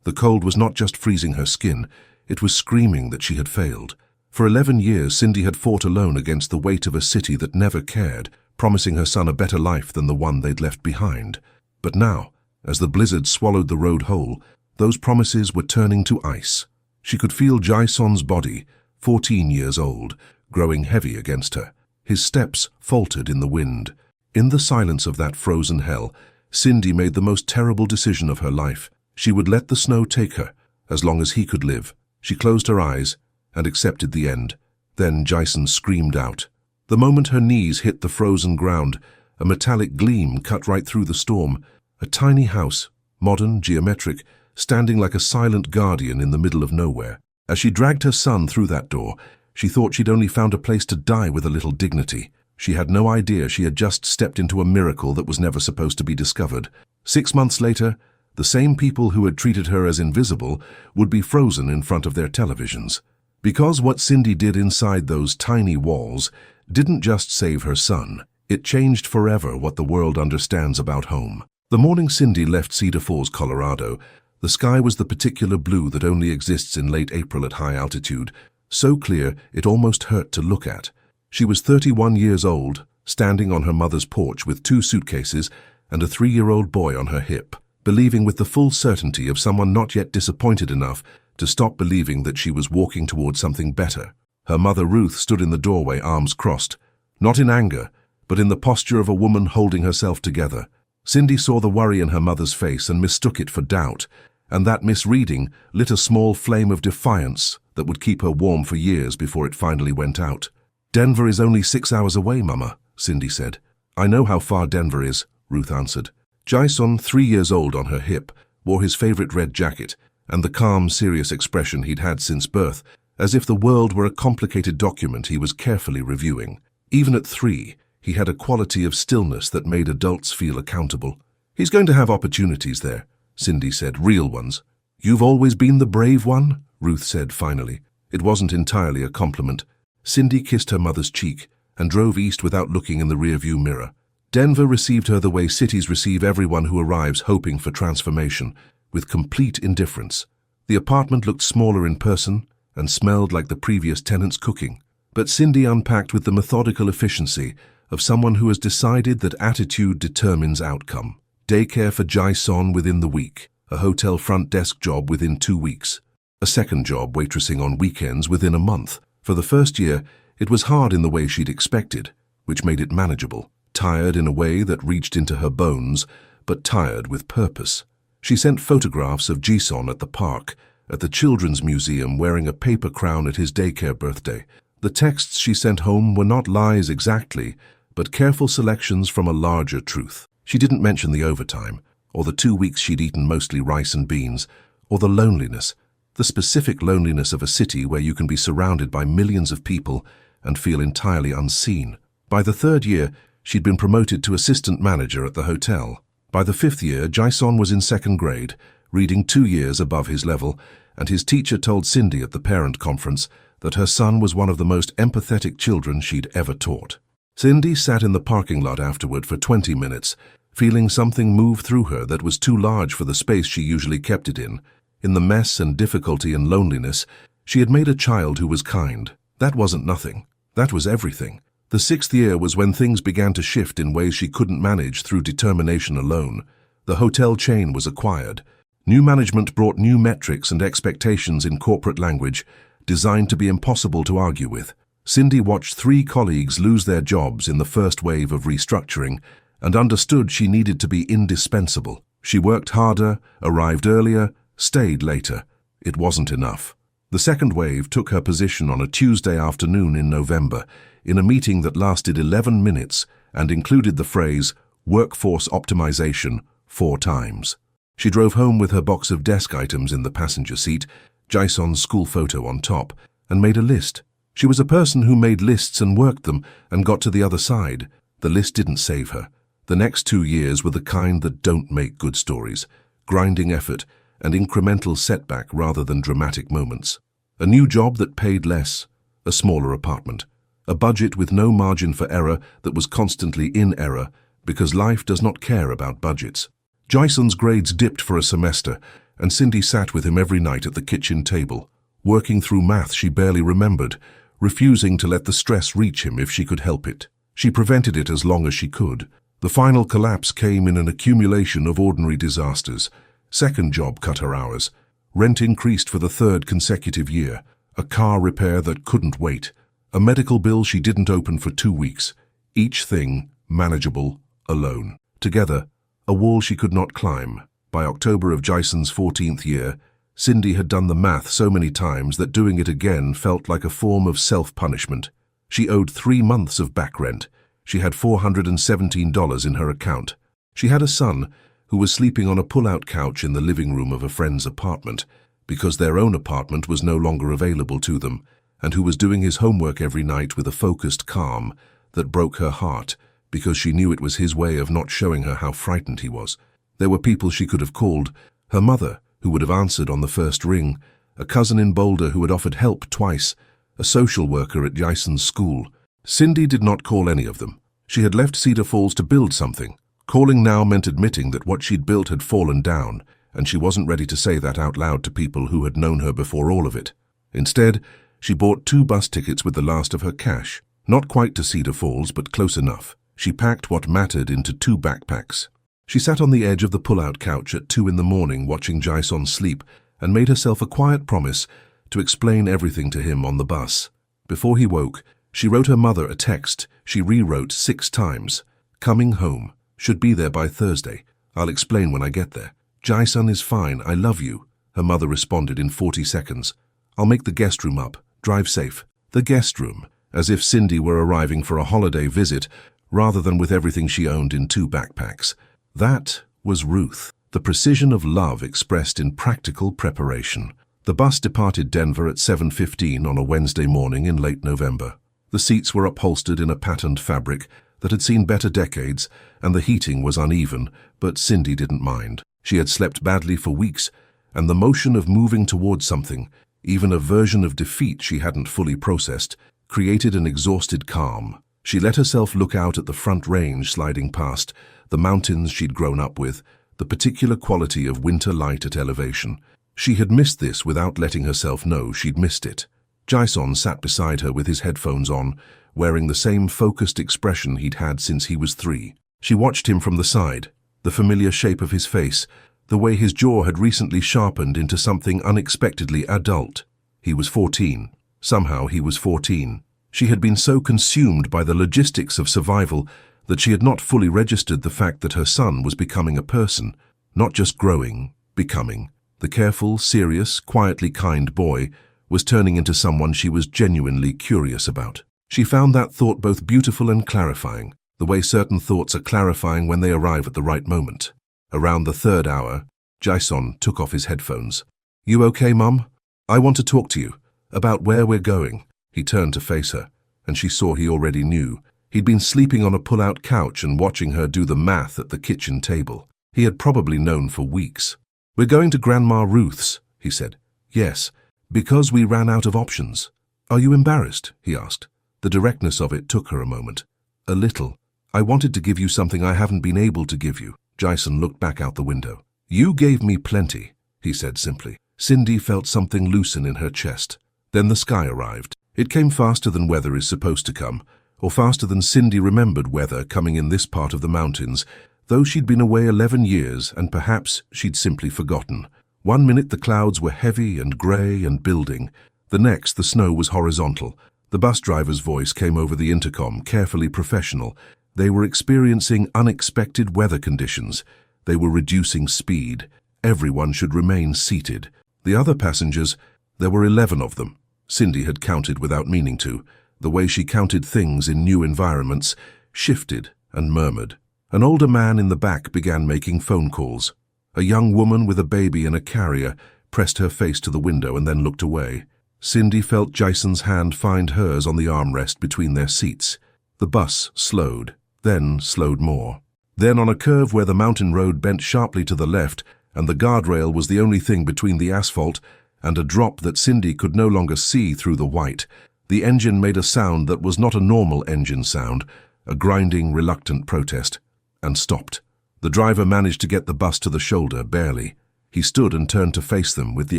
The cold was not just freezing her skin, it was screaming that she had failed. For 11 years, Sindy had fought alone against the weight of a city that never cared, promising her son a better life than the one they'd left behind. But now, as the blizzard swallowed the road whole, those promises were turning to ice. She could feel Jason's body, 14 years old, growing heavy against her. His steps faltered in the wind. In the silence of that frozen hell, Sindy made the most terrible decision of her life. She would let the snow take her, as long as he could live. She closed her eyes and accepted the end. Then Jason screamed out. The moment her knees hit the frozen ground, a metallic gleam cut right through the storm. A tiny house, modern, geometric, standing like a silent guardian in the middle of nowhere. As she dragged her son through that door, she thought she'd only found a place to die with a little dignity. She had no idea she had just stepped into a miracle that was never supposed to be discovered. 6 months later, the same people who had treated her as invisible would be frozen in front of their televisions. Because what Sindy did inside those tiny walls didn't just save her son, it changed forever what the world understands about home. The morning Sindy left Cedar Falls, Colorado, the sky was the particular blue that only exists in late April at high altitude, so clear it almost hurt to look at. She was 31 years old, standing on her mother's porch with 2 suitcases and a 3-year-old boy on her hip, believing with the full certainty of someone not yet disappointed enough to stop believing that she was walking toward something better. Her mother Ruth stood in the doorway, arms crossed, not in anger, but in the posture of a woman holding herself together. Sindy saw the worry in her mother's face and mistook it for doubt, and that misreading lit a small flame of defiance that would keep her warm for years before it finally went out. "Denver is only 6 hours away, Mama," Sindy said. "I know how far Denver is," Ruth answered. Jason, 3 years old on her hip, wore his favorite red jacket and the calm, serious expression he'd had since birth, as if the world were a complicated document he was carefully reviewing. Even at 3, he had a quality of stillness that made adults feel accountable. "He's going to have opportunities there," Sindy said, "real ones." "You've always been the brave one," Ruth said finally. It wasn't entirely a compliment. Sindy kissed her mother's cheek and drove east without looking in the rearview mirror. Denver received her the way cities receive everyone who arrives hoping for transformation, with complete indifference. The apartment looked smaller in person and smelled like the previous tenant's cooking. But Sindy unpacked with the methodical efficiency of someone who has decided that attitude determines outcome. Daycare for Jason within the week, a hotel front desk job within 2 weeks, a second job waitressing on weekends within a month. For the first year, it was hard in the way she'd expected, which made it manageable. Tired in a way that reached into her bones, but tired with purpose. She sent photographs of Jason at the park, at the Children's Museum wearing a paper crown at his daycare birthday. The texts she sent home were not lies exactly, but careful selections from a larger truth. She didn't mention the overtime, or the 2 weeks she'd eaten mostly rice and beans, or the loneliness, the specific loneliness of a city where you can be surrounded by millions of people and feel entirely unseen. By the 3rd year, she'd been promoted to assistant manager at the hotel. By the 5th year, Jason was in 2nd grade, reading 2 years above his level, and his teacher told Sindy at the parent conference that her son was one of the most empathetic children she'd ever taught. Sindy sat in the parking lot afterward for 20 minutes, feeling something move through her that was too large for the space she usually kept it in. In the mess and difficulty and loneliness, she had made a child who was kind. That wasn't nothing. That was everything. The 6th year was when things began to shift in ways she couldn't manage through determination alone. The hotel chain was acquired. New management brought new metrics and expectations in corporate language, designed to be impossible to argue with. Sindy watched 3 colleagues lose their jobs in the first wave of restructuring and understood she needed to be indispensable. She worked harder, arrived earlier, stayed later. It wasn't enough. The second wave took her position on a Tuesday afternoon in November, in a meeting that lasted 11 minutes and included the phrase, "workforce optimization," 4 times. She drove home with her box of desk items in the passenger seat, Jason's school photo on top, and made a list. She was a person who made lists and worked them and got to the other side. The list didn't save her. The next 2 years were the kind that don't make good stories, grinding effort and incremental setback rather than dramatic moments. A new job that paid less, a smaller apartment, a budget with no margin for error that was constantly in error because life does not care about budgets. Jason's grades dipped for a semester, and Sindy sat with him every night at the kitchen table, working through math she barely remembered, refusing to let the stress reach him if she could help it. She prevented it as long as she could. The final collapse came in an accumulation of ordinary disasters. Second job cut her hours. Rent increased for the third consecutive year. A car repair that couldn't wait. A medical bill she didn't open for 2 weeks. Each thing manageable, alone. Together, a wall she could not climb. By October of Jason's 14th year, Sindy had done the math so many times that doing it again felt like a form of self-punishment. She owed 3 months of back rent. She had $417 in her account. She had a son who was sleeping on a pull-out couch in the living room of a friend's apartment because their own apartment was no longer available to them, and who was doing his homework every night with a focused calm that broke her heart because she knew it was his way of not showing her how frightened he was. There were people she could have called, her mother, who would have answered on the first ring, a cousin in Boulder who had offered help twice, a social worker at Jason's school. Sindy did not call any of them. She had left Cedar Falls to build something. Calling now meant admitting that what she'd built had fallen down, and she wasn't ready to say that out loud to people who had known her before all of it. Instead, she bought 2 bus tickets with the last of her cash. Not quite to Cedar Falls, but close enough. She packed what mattered into 2 backpacks. She sat on the edge of the pull-out couch at 2 in the morning watching Jason sleep and made herself a quiet promise to explain everything to him on the bus. Before he woke, she wrote her mother a text she rewrote 6 times. Coming home. Should be there by Thursday. I'll explain when I get there. Jason is fine. I love you. Her mother responded in 40 seconds. I'll make the guest room up. Drive safe. The guest room. As if Sindy were arriving for a holiday visit rather than with everything she owned in 2 backpacks. That was Ruth, the precision of love expressed in practical preparation. The bus departed Denver at 7:15 on a Wednesday morning in late November. The seats were upholstered in a patterned fabric that had seen better decades, and the heating was uneven, but Sindy didn't mind. She had slept badly for weeks, and the motion of moving towards something, even a version of defeat she hadn't fully processed, created an exhausted calm. She let herself look out at the front range sliding past, the mountains she'd grown up with, the particular quality of winter light at elevation. She had missed this without letting herself know she'd missed it. Jason sat beside her with his headphones on, wearing the same focused expression he'd had since he was 3. She watched him from the side, the familiar shape of his face, the way his jaw had recently sharpened into something unexpectedly adult. He was 14. Somehow he was 14. She had been so consumed by the logistics of survival that she had not fully registered the fact that her son was becoming a person, not just growing, becoming. The careful, serious, quietly kind boy was turning into someone she was genuinely curious about. She found that thought both beautiful and clarifying, the way certain thoughts are clarifying when they arrive at the right moment. Around the 3rd hour, Jason took off his headphones. "You okay, Mum? I want to talk to you about where we're going." He turned to face her, and she saw he already knew. He'd been sleeping on a pull-out couch and watching her do the math at the kitchen table. He had probably known for weeks. "We're going to Grandma Ruth's," he said. "Yes, because we ran out of options." "Are you embarrassed?" he asked. The directness of it took her a moment. "A little. I wanted to give you something I haven't been able to give you." Jason looked back out the window. "You gave me plenty," he said simply. Sindy felt something loosen in her chest. Then the sky arrived. It came faster than weather is supposed to come, or faster than Sindy remembered weather coming in this part of the mountains, though she'd been away 11 years and perhaps she'd simply forgotten. One minute the clouds were heavy and grey and building. The next the snow was horizontal. The bus driver's voice came over the intercom, carefully professional. They were experiencing unexpected weather conditions. They were reducing speed. Everyone should remain seated. The other passengers, there were 11 of them. Sindy had counted without meaning to. The way she counted things in new environments, shifted and murmured. An older man in the back began making phone calls. A young woman with a baby in a carrier pressed her face to the window and then looked away. Sindy felt Jason's hand find hers on the armrest between their seats. The bus slowed, then slowed more. Then on a curve where the mountain road bent sharply to the left and the guardrail was the only thing between the asphalt and a drop that Sindy could no longer see through the white, the engine made a sound that was not a normal engine sound, a grinding, reluctant protest, and stopped. The driver managed to get the bus to the shoulder, barely. He stood and turned to face them with the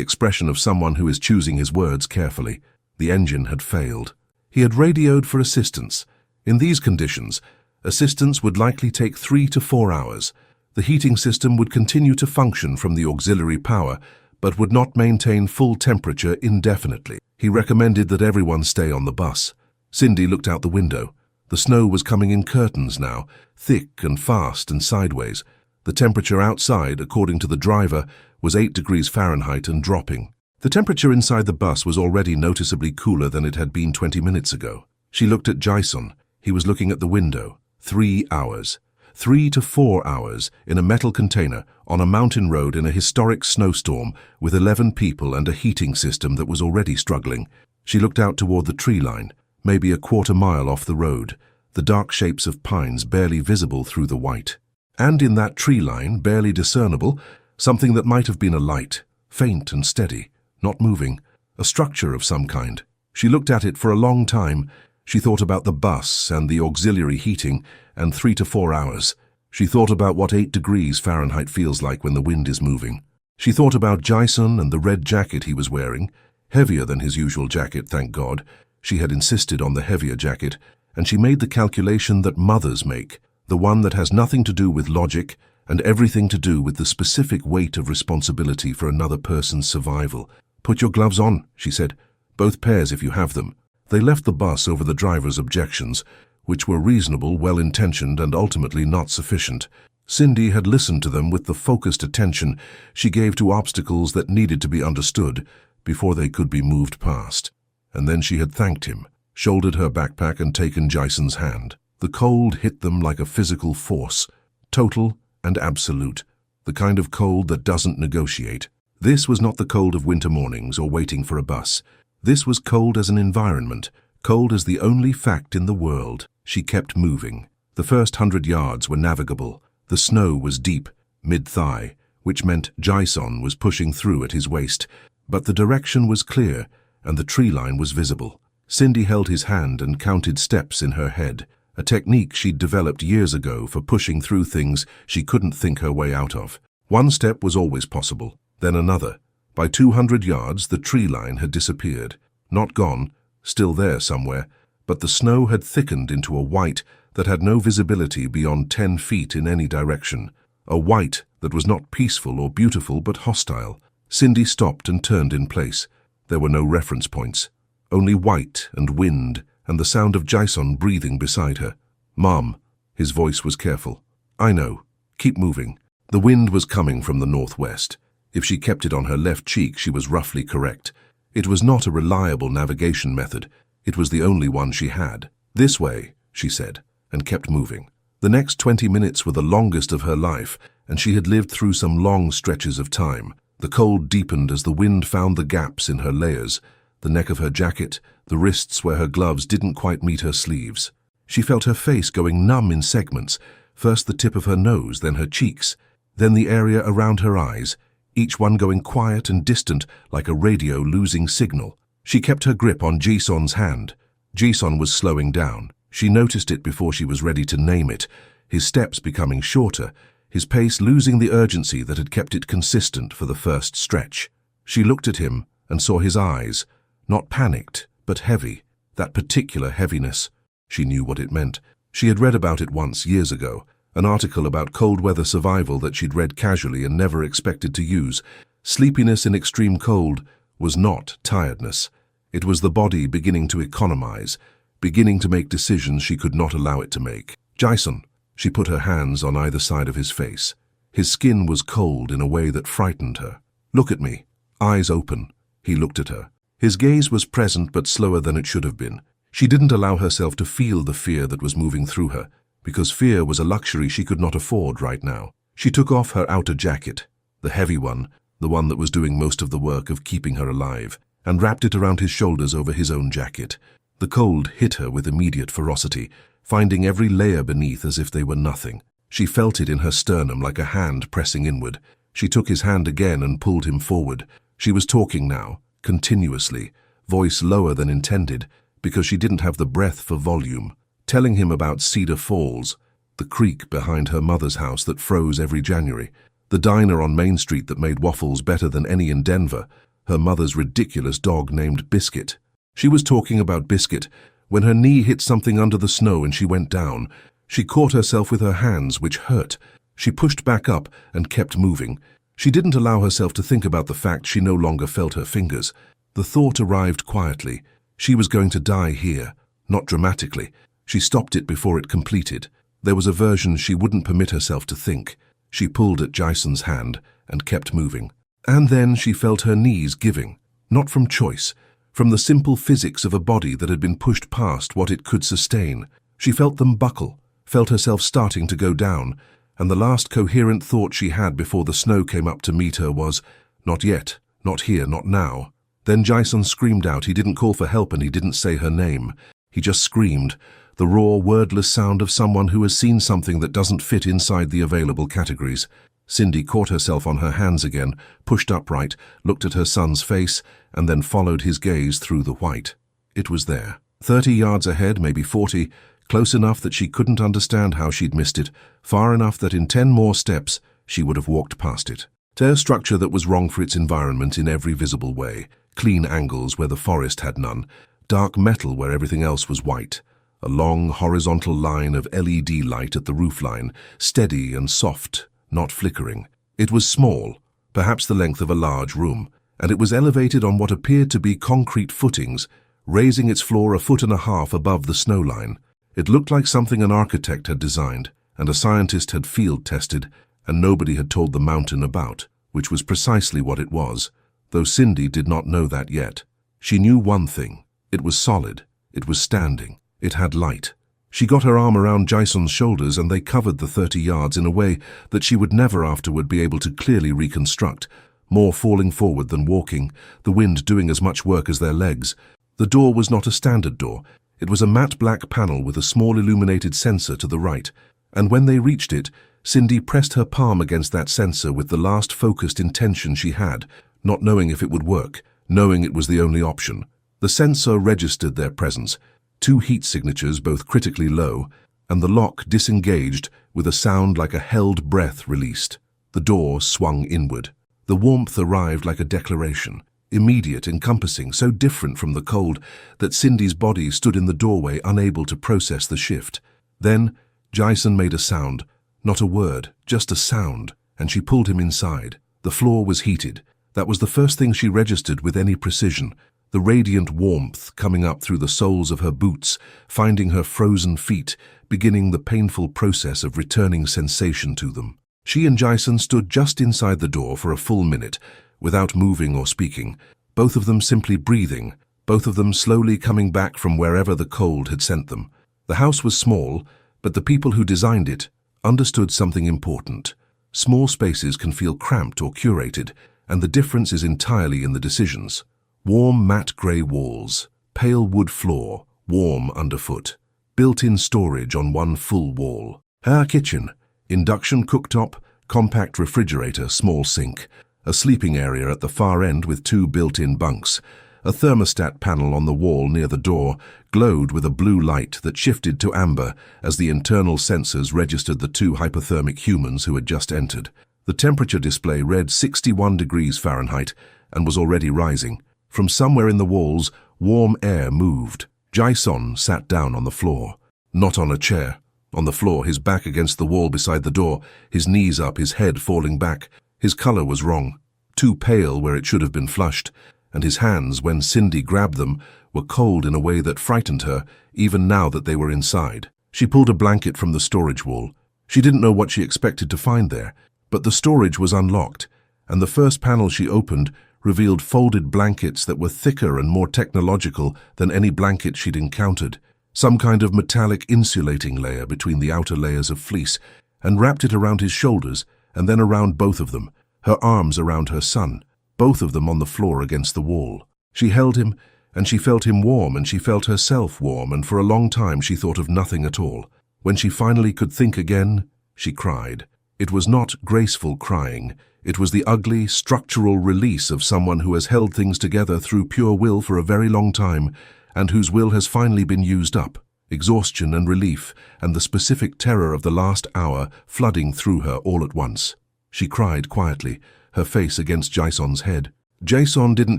expression of someone who is choosing his words carefully. The engine had failed. He had radioed for assistance. In these conditions, assistance would likely take 3 to 4 hours. The heating system would continue to function from the auxiliary power, but would not maintain full temperature indefinitely. He recommended that everyone stay on the bus. Sindy looked out the window. The snow was coming in curtains now, thick and fast and sideways. The temperature outside, according to the driver, was 8 degrees Fahrenheit and dropping. The temperature inside the bus was already noticeably cooler than it had been 20 minutes ago. She looked at Jason. He was looking at the window. 3 hours. 3 to 4 hours in a metal container on a mountain road in a historic snowstorm with 11 people and a heating system that was already struggling. She looked out toward the tree line, maybe a quarter-mile off the road, the dark shapes of pines barely visible through the white. And in that tree line, barely discernible, something that might have been a light, faint and steady, not moving, a structure of some kind. She looked at it for a long time. She thought about the bus and the auxiliary heating and 3 to 4 hours. She thought about what 8 degrees Fahrenheit feels like when the wind is moving. She thought about Jason and the red jacket he was wearing, heavier than his usual jacket, thank God. She had insisted on the heavier jacket, and she made the calculation that mothers make, the one that has nothing to do with logic and everything to do with the specific weight of responsibility for another person's survival. "Put your gloves on," she said. "Both pairs if you have them." They left the bus over the driver's objections, which were reasonable, well-intentioned, and ultimately not sufficient. Sindy had listened to them with the focused attention she gave to obstacles that needed to be understood before they could be moved past. And then she had thanked him, shouldered her backpack and taken Jason's hand. The cold hit them like a physical force, total and absolute, the kind of cold that doesn't negotiate. This was not the cold of winter mornings or waiting for a bus. This was cold as an environment, cold as the only fact in the world. She kept moving. The first 100 yards were navigable. The snow was deep, mid-thigh, which meant Jason was pushing through at his waist. But the direction was clear, and the tree line was visible. Sindy held his hand and counted steps in her head, a technique she'd developed years ago for pushing through things she couldn't think her way out of. One step was always possible, then another. By 200 yards, the tree line had disappeared. Not gone, still there somewhere, but the snow had thickened into a white that had no visibility beyond 10 feet in any direction. A white that was not peaceful or beautiful but hostile. Sindy stopped and turned in place. There were no reference points. Only white and wind and the sound of Jason breathing beside her. "Mom," his voice was careful. "I know. Keep moving." The wind was coming from the northwest. If she kept it on her left cheek, she was roughly correct. It was not a reliable navigation method. It was the only one she had. "This way," she said, and kept moving. The next 20 minutes were the longest of her life, and she had lived through some long stretches of time. The cold deepened as the wind found the gaps in her layers, the neck of her jacket, the wrists where her gloves didn't quite meet her sleeves. She felt her face going numb in segments, first the tip of her nose, then her cheeks, then the area around her eyes, each one going quiet and distant like a radio losing signal. She kept her grip on Jason's hand. Jason was slowing down. She noticed it before she was ready to name it, his steps becoming shorter, his pace losing the urgency that had kept it consistent for the first stretch. She looked at him and saw his eyes, not panicked, but heavy, that particular heaviness. She knew what it meant. She had read about it once, years ago, an article about cold weather survival that she'd read casually and never expected to use. Sleepiness in extreme cold was not tiredness. It was the body beginning to economize, beginning to make decisions she could not allow it to make. "Jason," she put her hands on either side of his face. His skin was cold in a way that frightened her. "Look at me." Eyes open, he looked at her. His gaze was present but slower than it should have been. She didn't allow herself to feel the fear that was moving through her, because fear was a luxury she could not afford right now. She took off her outer jacket, the heavy one, the one that was doing most of the work of keeping her alive, and wrapped it around his shoulders over his own jacket. The cold hit her with immediate ferocity, finding every layer beneath as if they were nothing. She felt it in her sternum like a hand pressing inward. She took his hand again and pulled him forward. She was talking now, continuously, voice lower than intended, because she didn't have the breath for volume, telling him about Cedar Falls, the creek behind her mother's house that froze every January, The diner on Main Street that made waffles better than any in Denver, her mother's ridiculous dog named Biscuit. She was talking about Biscuit when her knee hit something under the snow and she went down. She caught herself with her hands, which hurt. She pushed back up and kept moving. She didn't allow herself to think about the fact she no longer felt her fingers. The thought arrived quietly. She was going to die here, not dramatically. She stopped it before it completed. There was a version she wouldn't permit herself to think. She pulled at Jason's hand and kept moving. And then she felt her knees giving, not from choice, from the simple physics of a body that had been pushed past what it could sustain. She felt them buckle, felt herself starting to go down, and the last coherent thought she had before the snow came up to meet her was, "Not yet, not here, not now." Then Jason screamed out. He didn't call for help and he didn't say her name. He just screamed, the raw, wordless sound of someone who has seen something that doesn't fit inside the available categories. Sindy caught herself on her hands again, pushed upright, looked at her son's face, and then followed his gaze through the white. It was there, 30 yards ahead, maybe 40, close enough that she couldn't understand how she'd missed it, far enough that in 10 more steps she would have walked past it. A structure that was wrong for its environment in every visible way, clean angles where the forest had none, dark metal where everything else was white, a long horizontal line of LED light at the roofline, steady and soft, not flickering. It was small, perhaps the length of a large room, and it was elevated on what appeared to be concrete footings, raising its floor 1.5 feet above the snow line. It looked like something an architect had designed, and a scientist had field-tested, and nobody had told the mountain about, which was precisely what it was, though Sindy did not know that yet. She knew one thing. It was solid. It was standing. It had light. She got her arm around Jason's shoulders and they covered the 30 yards in a way that she would never afterward be able to clearly reconstruct, more falling forward than walking, the wind doing as much work as their legs. The door was not a standard door. It was a matte black panel with a small illuminated sensor to the right, and when they reached it, Sindy pressed her palm against that sensor with the last focused intention she had, not knowing if it would work, knowing it was the only option. The sensor registered their presence, 2 heat signatures both critically low, and the lock disengaged with a sound like a held breath released. The door swung inward. The warmth arrived like a declaration, immediate, encompassing, so different from the cold that Sindy's body stood in the doorway unable to process the shift. Then Jason made a sound, not a word, just a sound, and she pulled him inside. The floor was heated. That was the first thing she registered with any precision, the radiant warmth coming up through the soles of her boots, finding her frozen feet, beginning the painful process of returning sensation to them. She and Jason stood just inside the door for a full minute, without moving or speaking, both of them simply breathing, both of them slowly coming back from wherever the cold had sent them. The house was small, but the people who designed it understood something important. Small spaces can feel cramped or curated, and the difference is entirely in the decisions. Warm matte grey walls, pale wood floor, warm underfoot, built-in storage on one full wall. Her kitchen, induction cooktop, compact refrigerator, small sink, a sleeping area at the far end with 2 built-in bunks. A thermostat panel on the wall near the door glowed with a blue light that shifted to amber as the internal sensors registered the 2 hypothermic humans who had just entered. The temperature display read 61 degrees Fahrenheit and was already rising. From somewhere in the walls, warm air moved. Jason sat down on the floor. Not on a chair. On the floor, his back against the wall beside the door, his knees up, his head falling back. His color was wrong, too pale where it should have been flushed, and his hands, when Sindy grabbed them, were cold in a way that frightened her, even now that they were inside. She pulled a blanket from the storage wall. She didn't know what she expected to find there, but the storage was unlocked, and the first panel she opened revealed folded blankets that were thicker and more technological than any blanket she'd encountered, some kind of metallic insulating layer between the outer layers of fleece, and wrapped it around his shoulders and then around both of them, her arms around her son, both of them on the floor against the wall. She held him, and she felt him warm, and she felt herself warm, and for a long time she thought of nothing at all. When she finally could think again, she cried. It was not graceful crying. It was the ugly, structural release of someone who has held things together through pure will for a very long time, and whose will has finally been used up. Exhaustion and relief, and the specific terror of the last hour flooding through her all at once. she cried quietly, her face against Jason's head. Jason didn't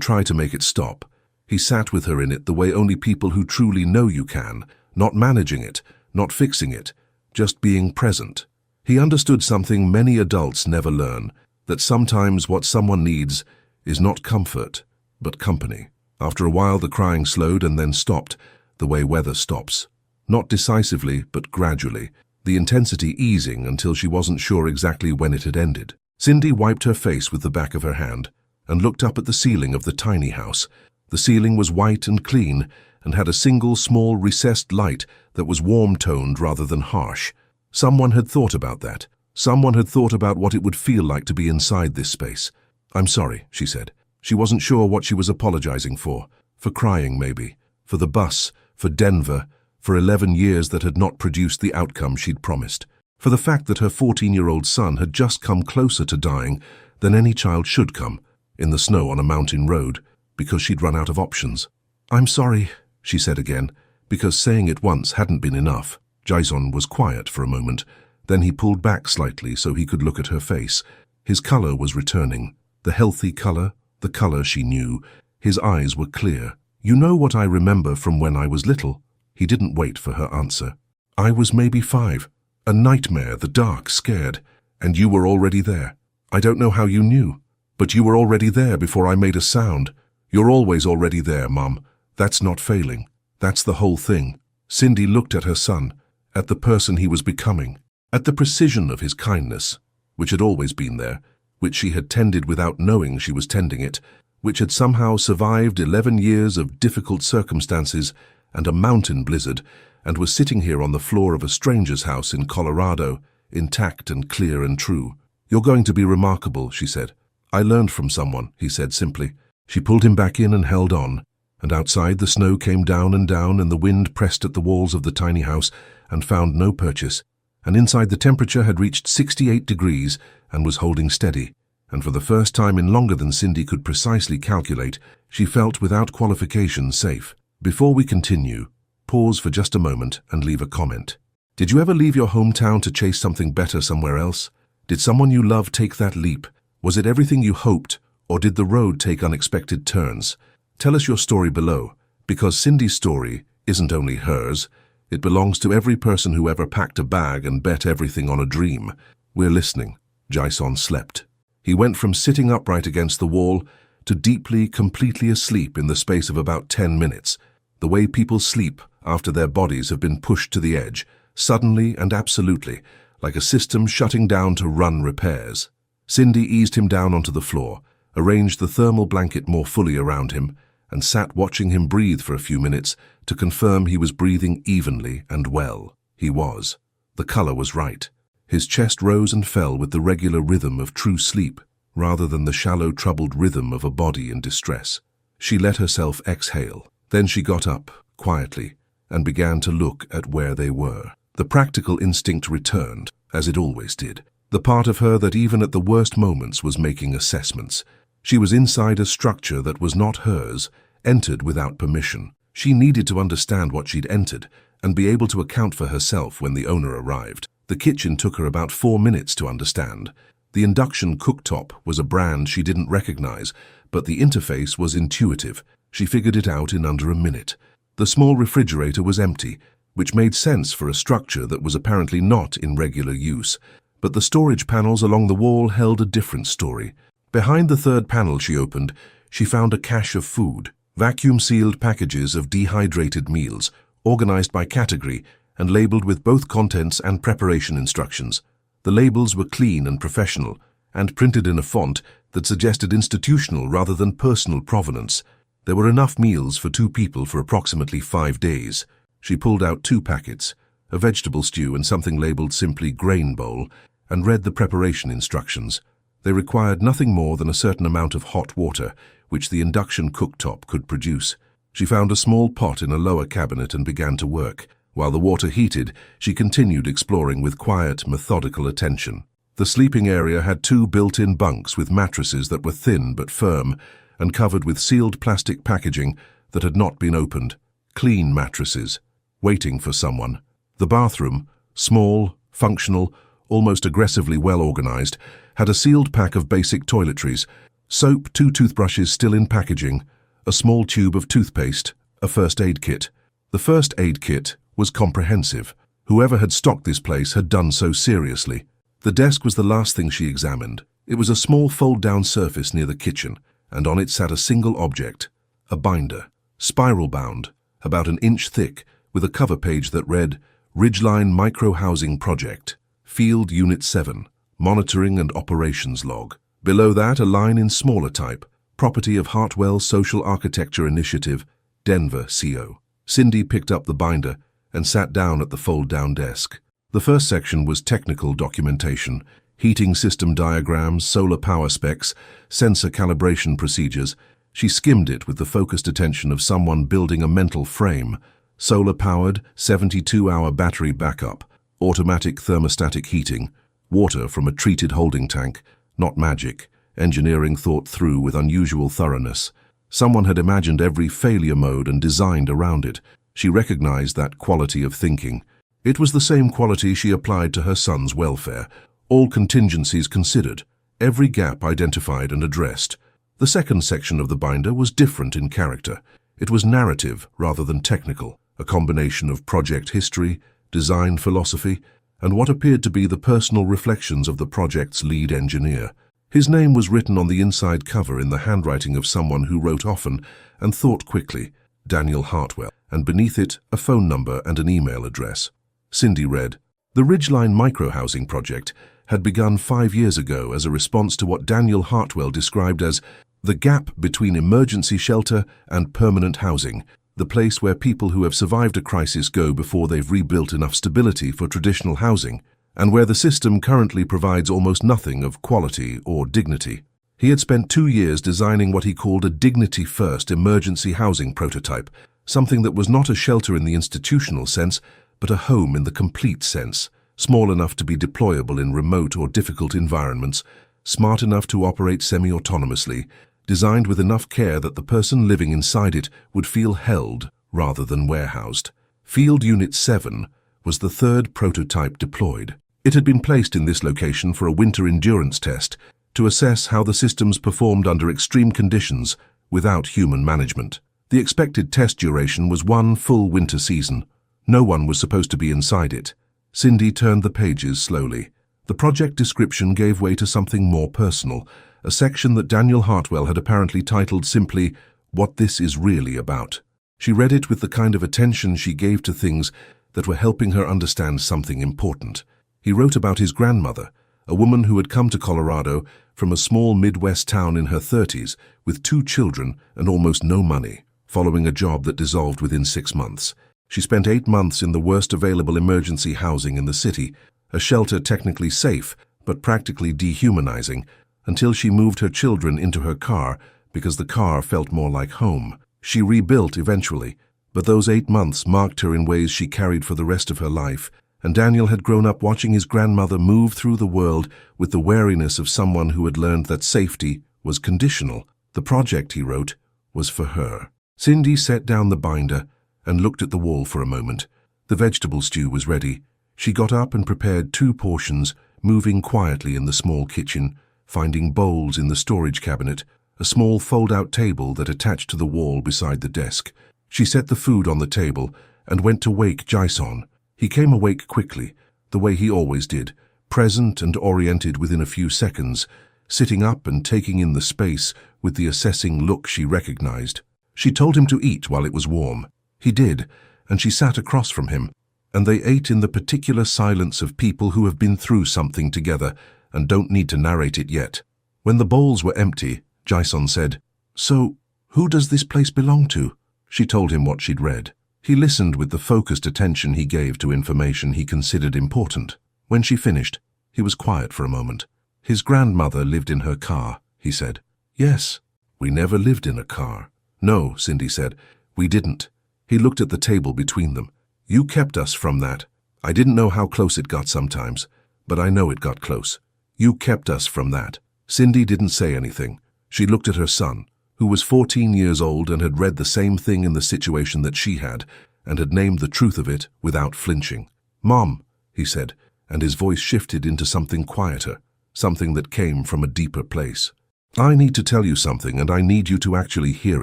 try to make it stop. He sat with her in it the way only people who truly know you can, not managing it, not fixing it, just being present. He understood something many adults never learn, that sometimes what someone needs is not comfort, but company. After a while the crying slowed and then stopped, the way weather stops. Not decisively, but gradually, the intensity easing until she wasn't sure exactly when it had ended. Sindy wiped her face with the back of her hand and looked up at the ceiling of the tiny house. The ceiling was white and clean and had a single small recessed light that was warm-toned rather than harsh. Someone had thought about that. Someone had thought about what it would feel like to be inside this space. "I'm sorry," she said. She wasn't sure what she was apologizing for crying maybe, for the bus, for Denver, for 11 years that had not produced the outcome she'd promised, for the fact that her 14-year-old son had just come closer to dying than any child should come, in the snow on a mountain road, because she'd run out of options. "I'm sorry," she said again, because saying it once hadn't been enough. Jason was quiet for a moment. Then he pulled back slightly so he could look at her face. His color was returning, the healthy color, the color she knew. His eyes were clear. "You know what I remember from when I was little?" He didn't wait for her answer. "I was maybe 5. A nightmare, the dark, scared. And you were already there. I don't know how you knew, but you were already there before I made a sound. You're always already there, Mum. That's not failing. That's the whole thing." Sindy looked at her son, at the person he was becoming, at the precision of his kindness, which had always been there, which she had tended without knowing she was tending it, which had somehow survived 11 years of difficult circumstances and a mountain blizzard, and was sitting here on the floor of a stranger's house in Colorado, intact and clear and true. "You're going to be remarkable," she said. "I learned from someone," he said simply. She pulled him back in and held on, and outside the snow came down and down and the wind pressed at the walls of the tiny house and found no purchase, and inside the temperature had reached 68 degrees and was holding steady, and for the first time in longer than Sindy could precisely calculate, she felt without qualification safe. Before we continue, pause for just a moment and leave a comment. Did you ever leave your hometown to chase something better somewhere else? Did someone you love take that leap? Was it everything you hoped, or did the road take unexpected turns? Tell us your story below, because Sindy's story isn't only hers, it belongs to every person who ever packed a bag and bet everything on a dream. We're listening. Jason slept. He went from sitting upright against the wall to deeply, completely asleep in the space of about 10 minutes, the way people sleep after their bodies have been pushed to the edge, suddenly and absolutely, like a system shutting down to run repairs. Sindy eased him down onto the floor, arranged the thermal blanket more fully around him, and sat watching him breathe for a few minutes to confirm he was breathing evenly and well. He was. The color was right. His chest rose and fell with the regular rhythm of true sleep, rather than the shallow, troubled rhythm of a body in distress. She let herself exhale. Then she got up, quietly, and began to look at where they were. The practical instinct returned, as it always did. The part of her that even at the worst moments was making assessments. She was inside a structure that was not hers, entered without permission. She needed to understand what she'd entered and be able to account for herself when the owner arrived. The kitchen took her about 4 minutes to understand. The induction cooktop was a brand she didn't recognize, but the interface was intuitive. She figured it out in under a minute. The small refrigerator was empty, which made sense for a structure that was apparently not in regular use. But the storage panels along the wall held a different story. Behind the third panel she opened, she found a cache of food, vacuum-sealed packages of dehydrated meals, organized by category and labeled with both contents and preparation instructions. The labels were clean and professional, and printed in a font that suggested institutional rather than personal provenance. There were enough meals for 2 people for approximately 5 days. She pulled out 2 packets, a vegetable stew and something labeled simply grain bowl, and read the preparation instructions. They required nothing more than a certain amount of hot water, which the induction cooktop could produce. She found a small pot in a lower cabinet and began to work. While the water heated, she continued exploring with quiet, methodical attention. The sleeping area had 2 built-in bunks with mattresses that were thin but firm and covered with sealed plastic packaging that had not been opened. Clean mattresses, waiting for someone. The bathroom, small, functional, almost aggressively well organized, had a sealed pack of basic toiletries, soap, 2 toothbrushes still in packaging, a small tube of toothpaste, a first aid kit. The first aid kit was comprehensive. Whoever had stocked this place had done so seriously. The desk was the last thing she examined. It was a small fold-down surface near the kitchen, and on it sat a single object, a binder, spiral-bound, about an inch thick, with a cover page that read, Ridgeline Micro-Housing Project, Field Unit 7, Monitoring and Operations Log. Below that, a line in smaller type, Property of Hartwell Social Architecture Initiative, Denver, CO. Sindy picked up the binder and sat down at the fold-down desk. The first section was technical documentation, heating system diagrams, solar power specs, sensor calibration procedures. She skimmed it with the focused attention of someone building a mental frame. Solar-powered, 72-hour battery backup, automatic thermostatic heating, water from a treated holding tank, not magic, engineering thought through with unusual thoroughness. Someone had imagined every failure mode and designed around it. She recognized that quality of thinking. It was the same quality she applied to her son's welfare. All contingencies considered, every gap identified and addressed. The second section of the binder was different in character. It was narrative rather than technical, a combination of project history, design philosophy, and what appeared to be the personal reflections of the project's lead engineer. His name was written on the inside cover in the handwriting of someone who wrote often and thought quickly, Daniel Hartwell, and beneath it a phone number and an email address. Sindy read, The Ridgeline Microhousing Project had begun 5 years ago as a response to what Daniel Hartwell described as the gap between emergency shelter and permanent housing, the place where people who have survived a crisis go before they've rebuilt enough stability for traditional housing, and where the system currently provides almost nothing of quality or dignity. He had spent 2 years designing what he called a dignity-first emergency housing prototype, something that was not a shelter in the institutional sense, but a home in the complete sense, small enough to be deployable in remote or difficult environments, smart enough to operate semi-autonomously, designed with enough care that the person living inside it would feel held rather than warehoused. Field Unit 7 was the third prototype deployed. It had been placed in this location for a winter endurance test to assess how the systems performed under extreme conditions without human management. The expected test duration was 1 full winter season. No one was supposed to be inside it. Sindy turned the pages slowly. The project description gave way to something more personal, a section that Daniel Hartwell had apparently titled simply, What This Is Really About. She read it with the kind of attention she gave to things that were helping her understand something important. He wrote about his grandmother, a woman who had come to Colorado from a small Midwest town in her 30s with 2 children and almost no money, following a job that dissolved within 6 months. She spent 8 months in the worst available emergency housing in the city, a shelter technically safe but practically dehumanizing, until she moved her children into her car because the car felt more like home. She rebuilt eventually, but those 8 months marked her in ways she carried for the rest of her life, and Daniel had grown up watching his grandmother move through the world with the wariness of someone who had learned that safety was conditional. The project, he wrote, was for her. Sindy set down the binder and looked at the wall for a moment. The vegetable stew was ready. She got up and prepared 2 portions, moving quietly in the small kitchen, finding bowls in the storage cabinet, a small fold-out table that attached to the wall beside the desk. She set the food on the table and went to wake Jason. He came awake quickly, the way he always did, present and oriented within a few seconds, sitting up and taking in the space with the assessing look she recognized. She told him to eat while it was warm. He did, and she sat across from him, and they ate in the particular silence of people who have been through something together and don't need to narrate it yet. When the bowls were empty, Jason said, "So, who does this place belong to?" She told him what she'd read. He listened with the focused attention he gave to information he considered important. When she finished, he was quiet for a moment. "His grandmother lived in her car," he said. "Yes, we never lived in a car." "No," Sindy said, "we didn't." He looked at the table between them. "You kept us from that. I didn't know how close it got sometimes, but I know it got close. You kept us from that." Sindy didn't say anything. She looked at her son, who was 14 years old and had read the same thing in the situation that she had, and had named the truth of it without flinching. "Mom," he said, and his voice shifted into something quieter, something that came from a deeper place. "I need to tell you something, and I need you to actually hear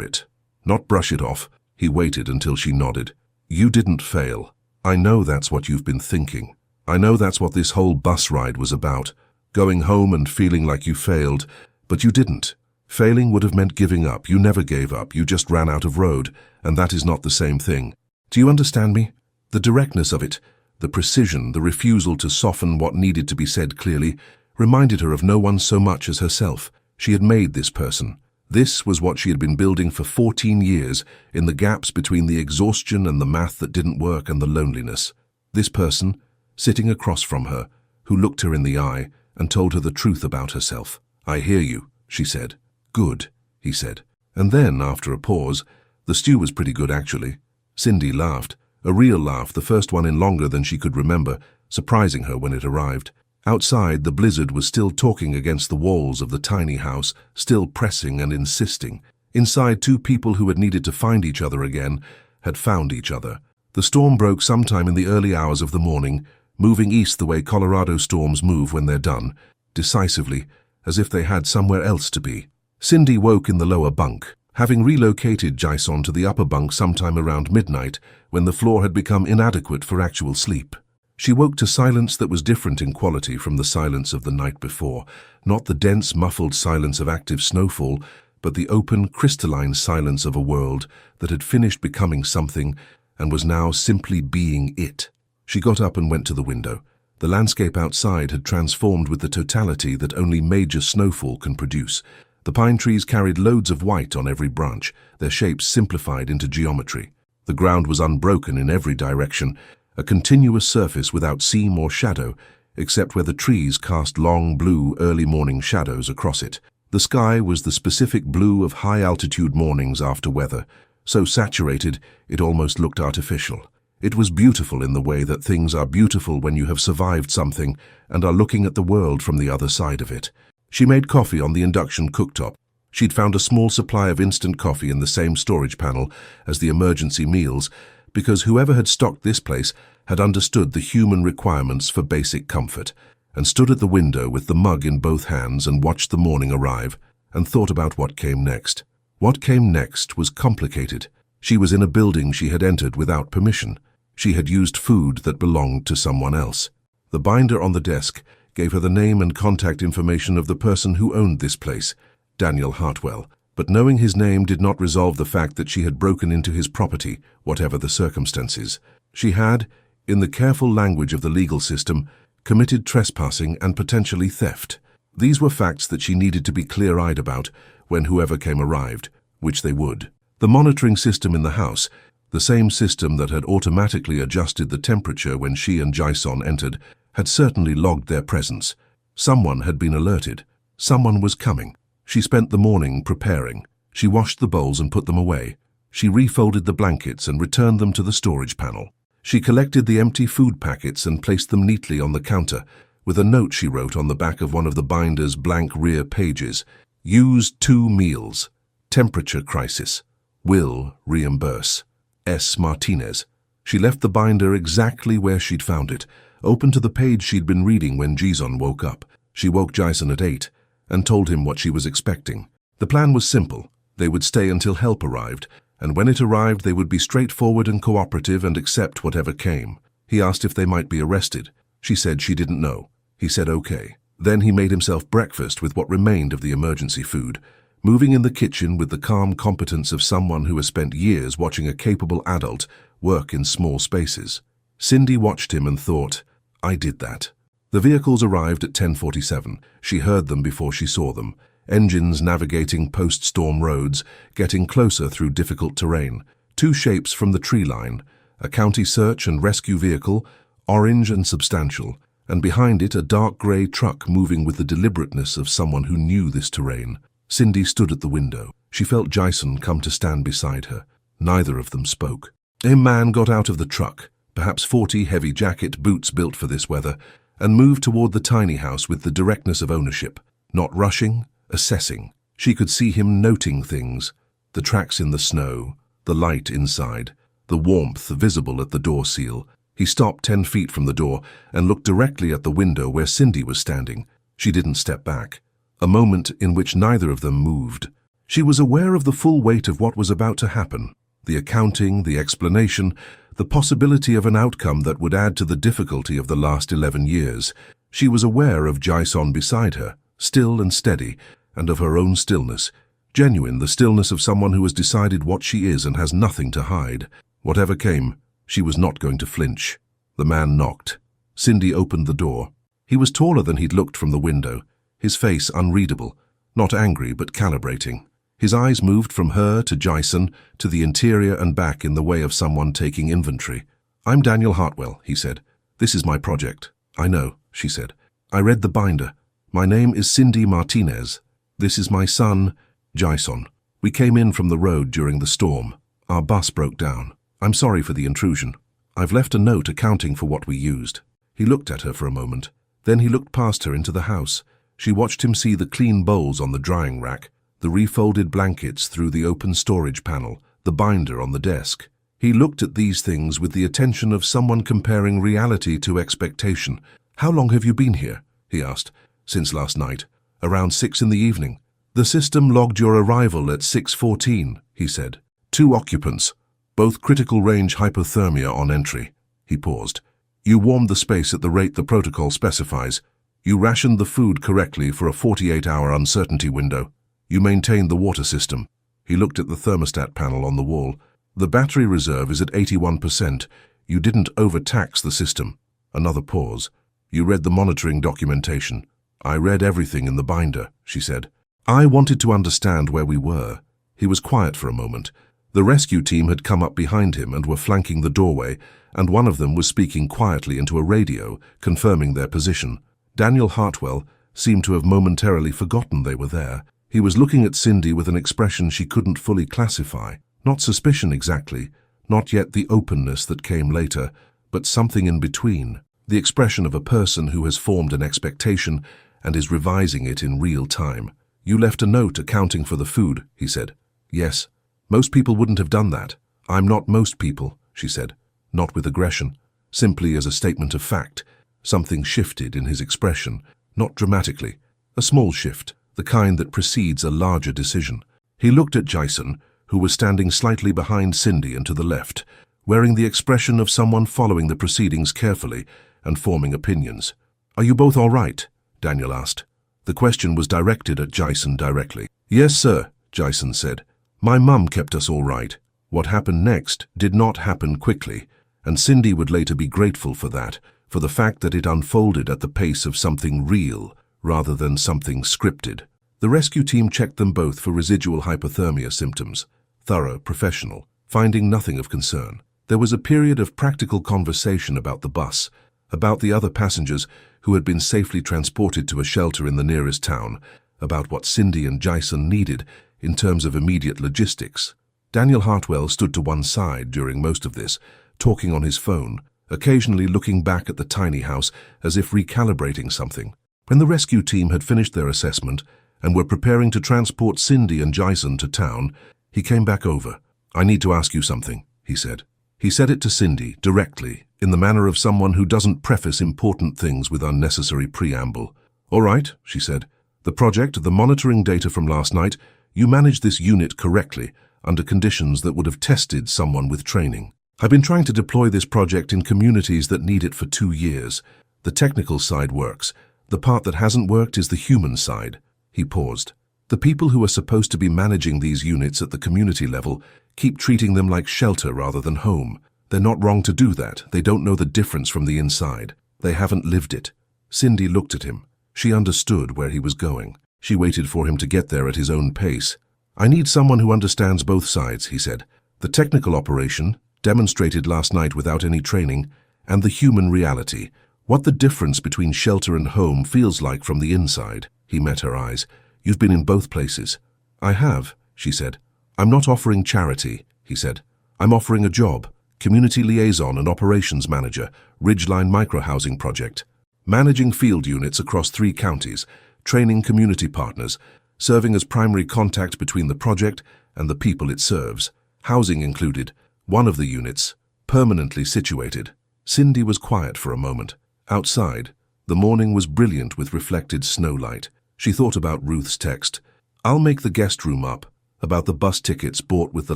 it. Not brush it off." He waited until she nodded. "You didn't fail. I know that's what you've been thinking. I know that's what this whole bus ride was about. Going home and feeling like you failed, but you didn't. Failing would have meant giving up. You never gave up. You just ran out of road, and that is not the same thing. Do you understand me? The directness of it, the precision, the refusal to soften what needed to be said clearly, reminded her of no one so much as herself. She had made this person. This was what she had been building for 14 years, in the gaps between the exhaustion and the math that didn't work and the loneliness. This person, sitting across from her, who looked her in the eye and told her the truth about herself. "I hear you," she said. "Good," he said. And then, after a pause, "The stew was pretty good, actually." Sindy laughed, a real laugh, the first one in longer than she could remember, surprising her when it arrived. Outside, the blizzard was still talking against the walls of the tiny house, still pressing and insisting. Inside, two people who had needed to find each other again had found each other. The storm broke sometime in the early hours of the morning, moving east the way Colorado storms move when they're done, decisively, as if they had somewhere else to be. Sindy woke in the lower bunk, having relocated Jason to the upper bunk sometime around midnight, when the floor had become inadequate for actual sleep. She woke to silence that was different in quality from the silence of the night before, not the dense, muffled silence of active snowfall, but the open, crystalline silence of a world that had finished becoming something and was now simply being it. She got up and went to the window. The landscape outside had transformed with the totality that only major snowfall can produce. The pine trees carried loads of white on every branch, their shapes simplified into geometry. The ground was unbroken in every direction, a continuous surface without seam or shadow, except where the trees cast long blue early morning shadows across it. The sky was the specific blue of high-altitude mornings after weather, so saturated it almost looked artificial. It was beautiful in the way that things are beautiful when you have survived something and are looking at the world from the other side of it. She made coffee on the induction cooktop. She'd found a small supply of instant coffee in the same storage panel as the emergency meals, because whoever had stocked this place had understood the human requirements for basic comfort, and stood at the window with the mug in both hands and watched the morning arrive, and thought about what came next. What came next was complicated. She was in a building she had entered without permission. She had used food that belonged to someone else. The binder on the desk gave her the name and contact information of the person who owned this place, Daniel Hartwell, but knowing his name did not resolve the fact that she had broken into his property, whatever the circumstances. She had, in the careful language of the legal system, committed trespassing and potentially theft. These were facts that she needed to be clear-eyed about when whoever came arrived, which they would. The monitoring system in the house, the same system that had automatically adjusted the temperature when she and Jason entered, had certainly logged their presence. Someone had been alerted. Someone was coming. She spent the morning preparing. She washed the bowls and put them away. She refolded the blankets and returned them to the storage panel. She collected the empty food packets and placed them neatly on the counter, with a note she wrote on the back of one of the binder's blank rear pages. Used 2 meals. Temperature crisis. Will reimburse. S. Martinez. She left the binder exactly where she'd found it, open to the page she'd been reading when Jason woke up. She woke Jason at 8 and told him what she was expecting. The plan was simple. They would stay until help arrived, and when it arrived they would be straightforward and cooperative and accept whatever came. He asked if they might be arrested. She said she didn't know. He said okay. Then he made himself breakfast with what remained of the emergency food, moving in the kitchen with the calm competence of someone who has spent years watching a capable adult work in small spaces. Sindy watched him and thought, I did that. The vehicles arrived at 10:47. She heard them before she saw them. Engines navigating post-storm roads, getting closer through difficult terrain. 2 shapes from the tree line, a county search and rescue vehicle, orange and substantial, and behind it a dark grey truck moving with the deliberateness of someone who knew this terrain. Sindy stood at the window. She felt Jason come to stand beside her. Neither of them spoke. A man got out of the truck, perhaps 40 heavy jacket boots built for this weather, and moved toward the tiny house with the directness of ownership. Not rushing, assessing. She could see him noting things. The tracks in the snow, the light inside, the warmth visible at the door seal. He stopped 10 feet from the door and looked directly at the window where Sindy was standing. She didn't step back. A moment in which neither of them moved. She was aware of the full weight of what was about to happen. The accounting, the explanation, the possibility of an outcome that would add to the difficulty of the last 11 years. She was aware of Jason beside her, still and steady, and of her own stillness. Genuine, the stillness of someone who has decided what she is and has nothing to hide. Whatever came, she was not going to flinch. The man knocked. Sindy opened the door. He was taller than he'd looked from the window, his face unreadable, not angry but calibrating. His eyes moved from her to Jason, to the interior and back in the way of someone taking inventory. "I'm Daniel Hartwell," he said. "This is my project." "I know," she said. "I read the binder. My name is Sindy Martinez. This is my son, Jason. We came in from the road during the storm. Our bus broke down. I'm sorry for the intrusion. I've left a note accounting for what we used." He looked at her for a moment. Then he looked past her into the house. She watched him see the clean bowls on the drying rack, the refolded blankets through the open storage panel, the binder on the desk. He looked at these things with the attention of someone comparing reality to expectation. "How long have you been here?" he asked. "Since last night, around 6 in the evening." "The system logged your arrival at 6:14, he said. "2 occupants, both critical range hypothermia on entry." He paused. "You warmed the space at the rate the protocol specifies. You rationed the food correctly for a 48-hour uncertainty window. You maintained the water system." He looked at the thermostat panel on the wall. "The battery reserve is at 81%. You didn't overtax the system." Another pause. "You read the monitoring documentation." "I read everything in the binder," she said. "I wanted to understand where we were." He was quiet for a moment. The rescue team had come up behind him and were flanking the doorway, and one of them was speaking quietly into a radio, confirming their position. Daniel Hartwell seemed to have momentarily forgotten they were there. He was looking at Sindy with an expression she couldn't fully classify. Not suspicion exactly, not yet the openness that came later, but something in between. The expression of a person who has formed an expectation and is revising it in real time. "You left a note accounting for the food," he said. "Yes. Most people wouldn't have done that." "I'm not most people," she said. Not with aggression, simply as a statement of fact. Something shifted in his expression, not dramatically. A small shift, the kind that precedes a larger decision. He looked at Jason, who was standing slightly behind Sindy and to the left, wearing the expression of someone following the proceedings carefully and forming opinions. "Are you both all right?" Daniel asked. The question was directed at Jason directly. "Yes, sir," Jason said. "My mum kept us all right. What happened next did not happen quickly, and Sindy would later be grateful for that, for the fact that it unfolded at the pace of something real rather than something scripted." The rescue team checked them both for residual hypothermia symptoms. Thorough, professional, finding nothing of concern. There was a period of practical conversation about the bus, about the other passengers who had been safely transported to a shelter in the nearest town, about what Sindy and Jason needed in terms of immediate logistics. Daniel Hartwell stood to one side during most of this, talking on his phone, occasionally looking back at the tiny house as if recalibrating something. When the rescue team had finished their assessment and were preparing to transport Sindy and Jason to town, he came back over. "I need to ask you something," he said. He said it to Sindy, directly, in the manner of someone who doesn't preface important things with unnecessary preamble. "All right," she said. "The project, the monitoring data from last night, you managed this unit correctly, under conditions that would have tested someone with training. I've been trying to deploy this project in communities that need it for 2 years. The technical side works. The part that hasn't worked is the human side." He paused. "The people who are supposed to be managing these units at the community level keep treating them like shelter rather than home. They're not wrong to do that. They don't know the difference from the inside. They haven't lived it." Sindy looked at him. She understood where he was going. She waited for him to get there at his own pace. "I need someone who understands both sides," he said. "The technical operation, demonstrated last night without any training, and the human reality. What the difference between shelter and home feels like from the inside." He met her eyes. "You've been in both places." "I have," she said. "I'm not offering charity," he said. "I'm offering a job, community liaison and operations manager, Ridgeline Microhousing Project. Managing field units across 3 counties, training community partners, serving as primary contact between the project and the people it serves. Housing included, one of the units, permanently situated." Sindy was quiet for a moment. Outside, the morning was brilliant with reflected snowlight. She thought about Ruth's text. "I'll make the guest room up," about the bus tickets bought with the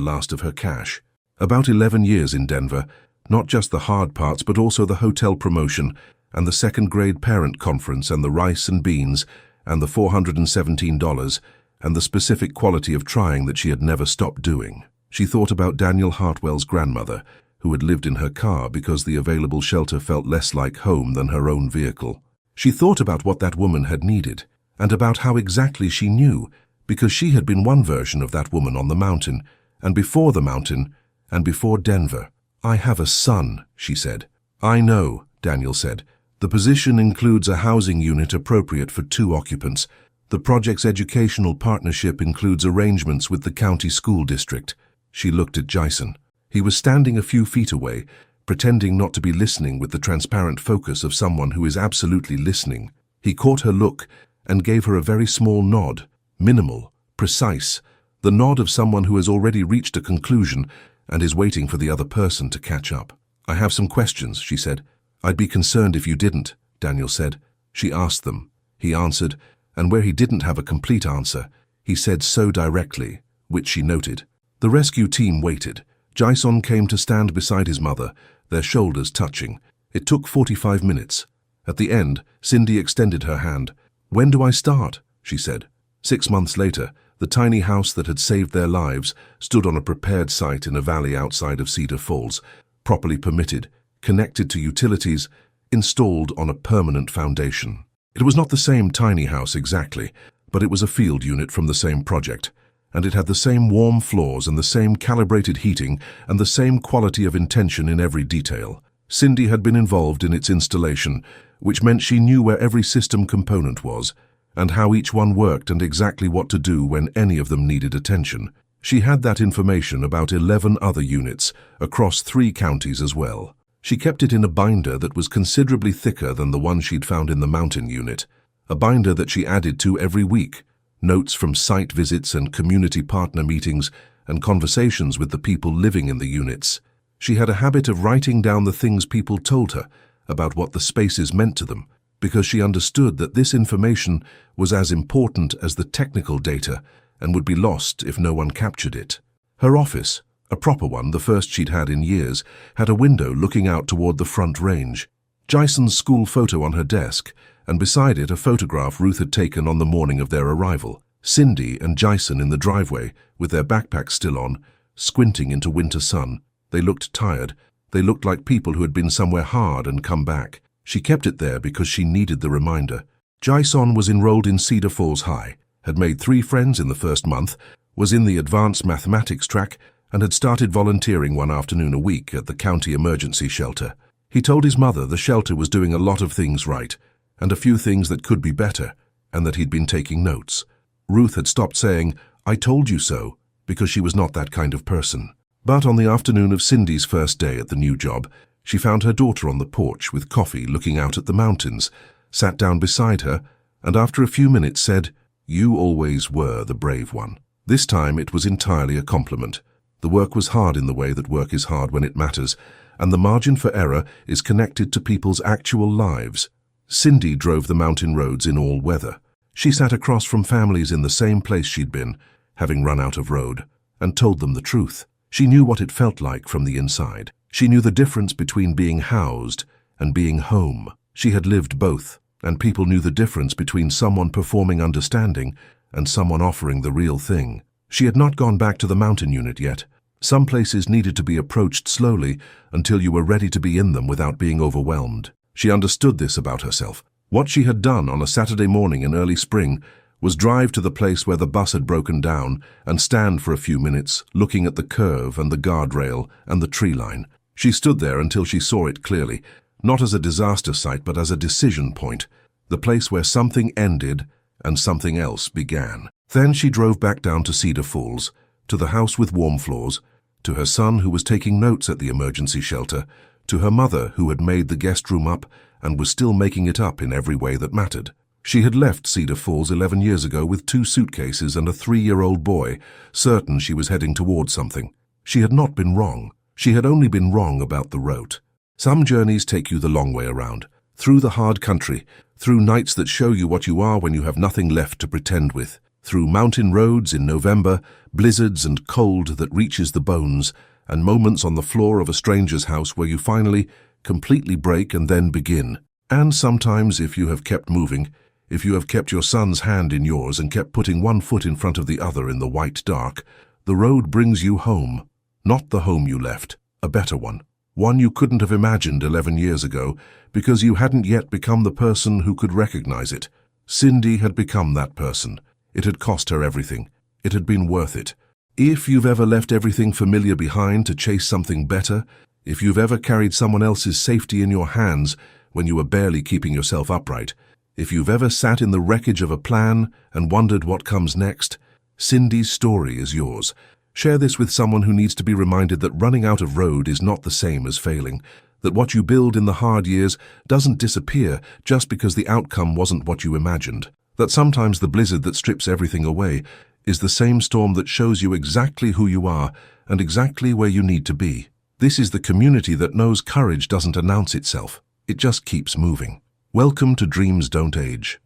last of her cash. About 11 years in Denver, not just the hard parts but also the hotel promotion and the second-grade parent conference and the rice and beans and the $417 and the specific quality of trying that she had never stopped doing. She thought about Daniel Hartwell's grandmother, who had lived in her car because the available shelter felt less like home than her own vehicle. She thought about what that woman had needed, and about how exactly she knew, because she had been one version of that woman on the mountain, and before the mountain, and before Denver. "I have a son," she said. "I know," Daniel said. "The position includes a housing unit appropriate for 2 occupants. The project's educational partnership includes arrangements with the county school district." She looked at Jason. He was standing a few feet away, pretending not to be listening with the transparent focus of someone who is absolutely listening. He caught her look and gave her a very small nod, minimal, precise, the nod of someone who has already reached a conclusion and is waiting for the other person to catch up. "I have some questions," she said. "I'd be concerned if you didn't," Daniel said. She asked them. He answered, and where he didn't have a complete answer, he said so directly, which she noted. The rescue team waited. Jason came to stand beside his mother, their shoulders touching. It took 45 minutes. At the end, Sindy extended her hand. "When do I start?" she said. 6 months later, the tiny house that had saved their lives stood on a prepared site in a valley outside of Cedar Falls, properly permitted, connected to utilities, installed on a permanent foundation. It was not the same tiny house exactly, but it was a field unit from the same project, and it had the same warm floors and the same calibrated heating and the same quality of intention in every detail. Sindy had been involved in its installation, which meant she knew where every system component was, and how each one worked and exactly what to do when any of them needed attention. She had that information about 11 other units, across 3 counties as well. She kept it in a binder that was considerably thicker than the one she'd found in the mountain unit, a binder that she added to every week, notes from site visits and community partner meetings and conversations with the people living in the units. She had a habit of writing down the things people told her about what the spaces meant to them, because she understood that this information was as important as the technical data and would be lost if no one captured it. Her office, a proper one, the first she'd had in years, had a window looking out toward the front range. Jason's school photo on her desk, and beside it a photograph Ruth had taken on the morning of their arrival. Sindy and Jason in the driveway, with their backpacks still on, squinting into winter sun. They looked tired. They looked like people who had been somewhere hard and come back. She kept it there because she needed the reminder. Jason was enrolled in Cedar Falls High, had made 3 friends in the first month, was in the advanced mathematics track, and had started volunteering one afternoon a week at the county emergency shelter. He told his mother the shelter was doing a lot of things right, and a few things that could be better, and that he'd been taking notes. Ruth had stopped saying, "I told you so," because she was not that kind of person. But on the afternoon of Sindy's first day at the new job, she found her daughter on the porch with coffee looking out at the mountains, sat down beside her, and after a few minutes said, "You always were the brave one." This time it was entirely a compliment. The work was hard in the way that work is hard when it matters, and the margin for error is connected to people's actual lives. Sindy drove the mountain roads in all weather. She sat across from families in the same place she'd been, having run out of road, and told them the truth. She knew what it felt like from the inside. She knew the difference between being housed and being home. She had lived both, and people knew the difference between someone performing understanding and someone offering the real thing. She had not gone back to the mountain unit yet. Some places needed to be approached slowly until you were ready to be in them without being overwhelmed. She understood this about herself. What she had done on a Saturday morning in early spring was drive to the place where the bus had broken down and stand for a few minutes, looking at the curve and the guardrail and the tree line. She stood there until she saw it clearly, not as a disaster site but as a decision point, the place where something ended and something else began. Then she drove back down to Cedar Falls, to the house with warm floors, to her son who was taking notes at the emergency shelter, to her mother who had made the guest room up and was still making it up in every way that mattered. She had left Cedar Falls 11 years ago with 2 suitcases and a 3-year-old boy, certain she was heading towards something. She had not been wrong. She had only been wrong about the route. Some journeys take you the long way around, through the hard country, through nights that show you what you are when you have nothing left to pretend with, through mountain roads in November, blizzards and cold that reaches the bones, and moments on the floor of a stranger's house where you finally, completely break and then begin. And sometimes, if you have kept moving, if you have kept your son's hand in yours and kept putting one foot in front of the other in the white dark, the road brings you home. Not the home you left, a better one. One you couldn't have imagined 11 years ago because you hadn't yet become the person who could recognize it. Sindy had become that person. It had cost her everything. It had been worth it. If you've ever left everything familiar behind to chase something better, if you've ever carried someone else's safety in your hands when you were barely keeping yourself upright, if you've ever sat in the wreckage of a plan and wondered what comes next, Sindy's story is yours. Share this with someone who needs to be reminded that running out of road is not the same as failing, that what you build in the hard years doesn't disappear just because the outcome wasn't what you imagined, that sometimes the blizzard that strips everything away is the same storm that shows you exactly who you are and exactly where you need to be. This is the community that knows courage doesn't announce itself. It just keeps moving. Welcome to Dreams Don't Age.